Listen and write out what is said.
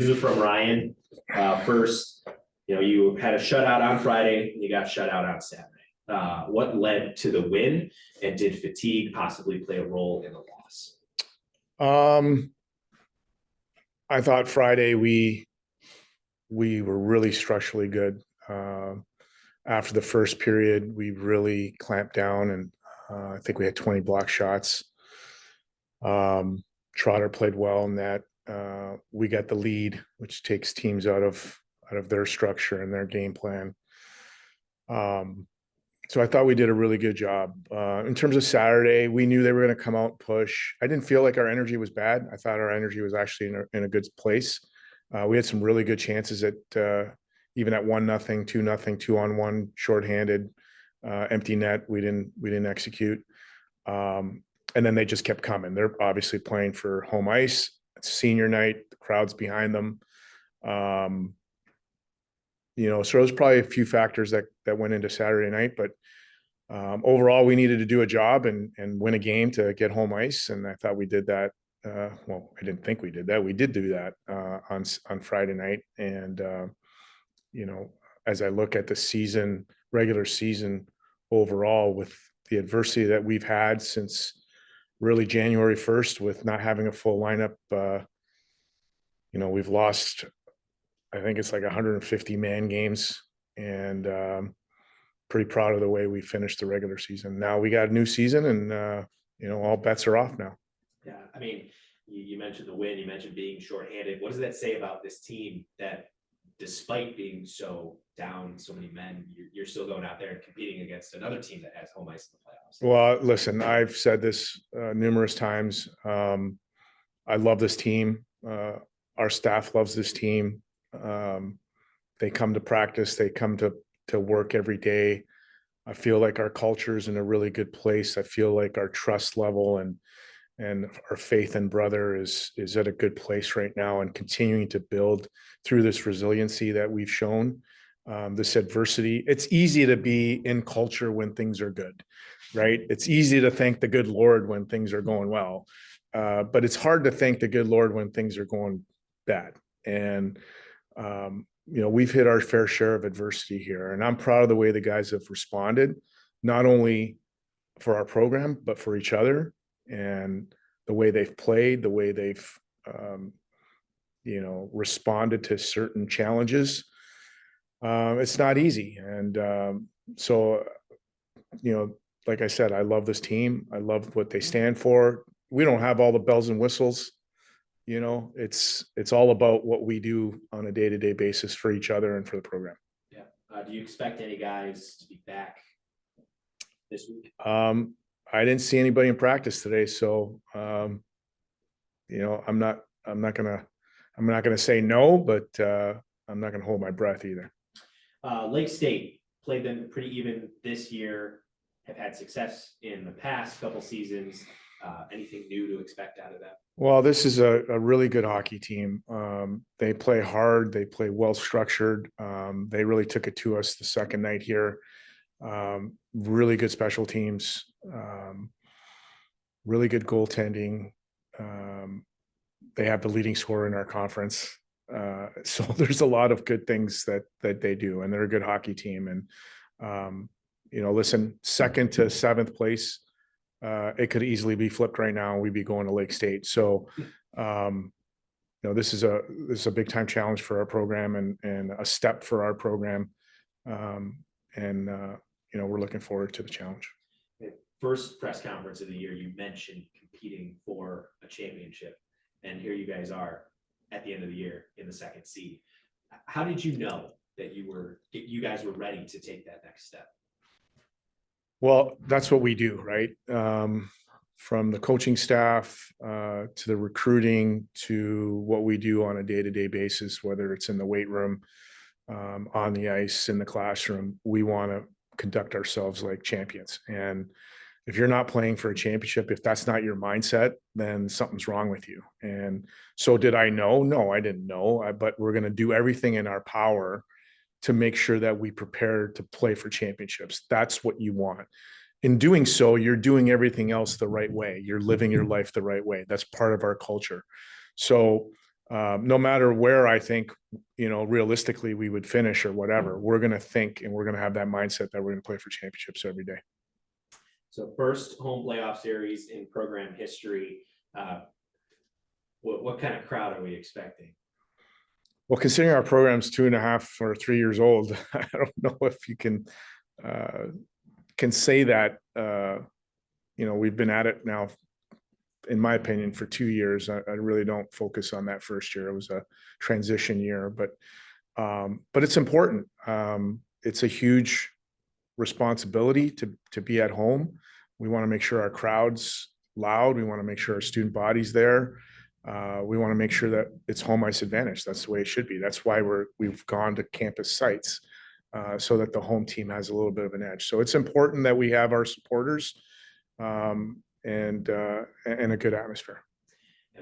These are from Ryan. First, you had a shutout on Friday and you got shut out on Saturday. What led to the win, and did fatigue possibly play a role in the loss? I thought Friday we were really structurally good. After the first period, we really clamped down, and I think we had 20 block shots. Trotter played well in that. We got the lead, which takes teams out of their structure and their game plan. So I thought we did a really good job. In terms of Saturday, we knew they were going to come out and push. I didn't feel like our energy was bad. I thought our energy was actually in a good place. We had some really good chances at even at 1-0, 2-0, 2-on-1, shorthanded, empty net. We didn't execute. And then they just kept coming. They're obviously playing for home ice. It's senior night. The crowd's behind them. So there's probably a few factors that went into Saturday night, but overall we needed to do a job and win a game to get home ice. And I thought we did that. Well, I didn't think we did that. We did do that on Friday night. And, as I look at the regular season overall, with the adversity that we've had since really January 1st, with not having a full lineup, we've lost, I think it's like 150 man games, and pretty proud of the way we finished the regular season. Now we got a new season, and all bets are off now. Yeah, I mean, you mentioned the win, you mentioned being shorthanded. What does that say about this team, that despite being so down, so many men, you're still going out there and competing against another team that has home ice in the playoffs? Well, listen, I've said this numerous times. I love this team. Our staff loves this team. They come to practice. They come to work every day. I feel like our culture is in a really good place. I feel like our trust level and our faith in brother is at a good place right now, and continuing to build through this resiliency that we've shown, this adversity. It's easy to be in culture when things are good, right? It's easy to thank the good Lord when things are going well. But it's hard to thank the good Lord when things are going bad. And, we've hit our fair share of adversity here, and I'm proud of the way the guys have responded, not only for our program, but for each other, and the way they've played, the way they've, responded to certain challenges. It's not easy. And so, like I said, I love this team. I love what they stand for. We don't have all the bells and whistles. It's all about what we do on a day-to-day basis for each other and for the program. Yeah. Do you expect any guys to be back this week? I didn't see anybody in practice today, so I'm not gonna say no, but I'm not gonna hold my breath either. Lake State played them pretty even this year, have had success in the past couple seasons. Anything new to expect out of that? Well, this is a really good hockey team. They play hard. They play well structured. They really took it to us the second night here. Really good special teams. Really good goaltending. They have the leading scorer in our conference. So there's a lot of good things that they do, and they're a good hockey team. And listen, 2nd to 7th place. It could easily be flipped right now. We'd be going to Lake State. So, this is a big time challenge for our program, and a step for our program. We're looking forward to the challenge. First press conference of the year, you mentioned competing for a championship, and here you guys are at the end of the year in the 2nd seed. How did you know that you guys were ready to take that next step? Well, that's what we do, right? From the coaching staff to the recruiting to what we do on a day-to-day basis, whether it's in the weight room, on the ice, in the classroom, we want to conduct ourselves like champions. And if you're not playing for a championship, if that's not your mindset, then something's wrong with you. And so did I know? No, I didn't know, but we're going to do everything in our power to make sure that we prepare to play for championships. That's what you want. In doing so, you're doing everything else the right way. You're living your life the right way. That's part of our culture. So no matter where I think, realistically we would finish or whatever, we're going to think and we're going to have that mindset that we're going to play for championships every day. So first home playoff series in program history. What kind of crowd are we expecting? Well, considering our program's 2.5 or 3 years old, I don't know if you can say that. We've been at it now, in my opinion, for 2 years. I really don't focus on that first year. It was a transition year, but it's important. It's a huge responsibility to be at home. We want to make sure our crowd's loud. We want to make sure our student body's there. We want to make sure that it's home ice advantage. That's the way it should be. That's why we've gone to campus sites, so that the home team has a little bit of an edge. So it's important that we have our supporters, and a good atmosphere.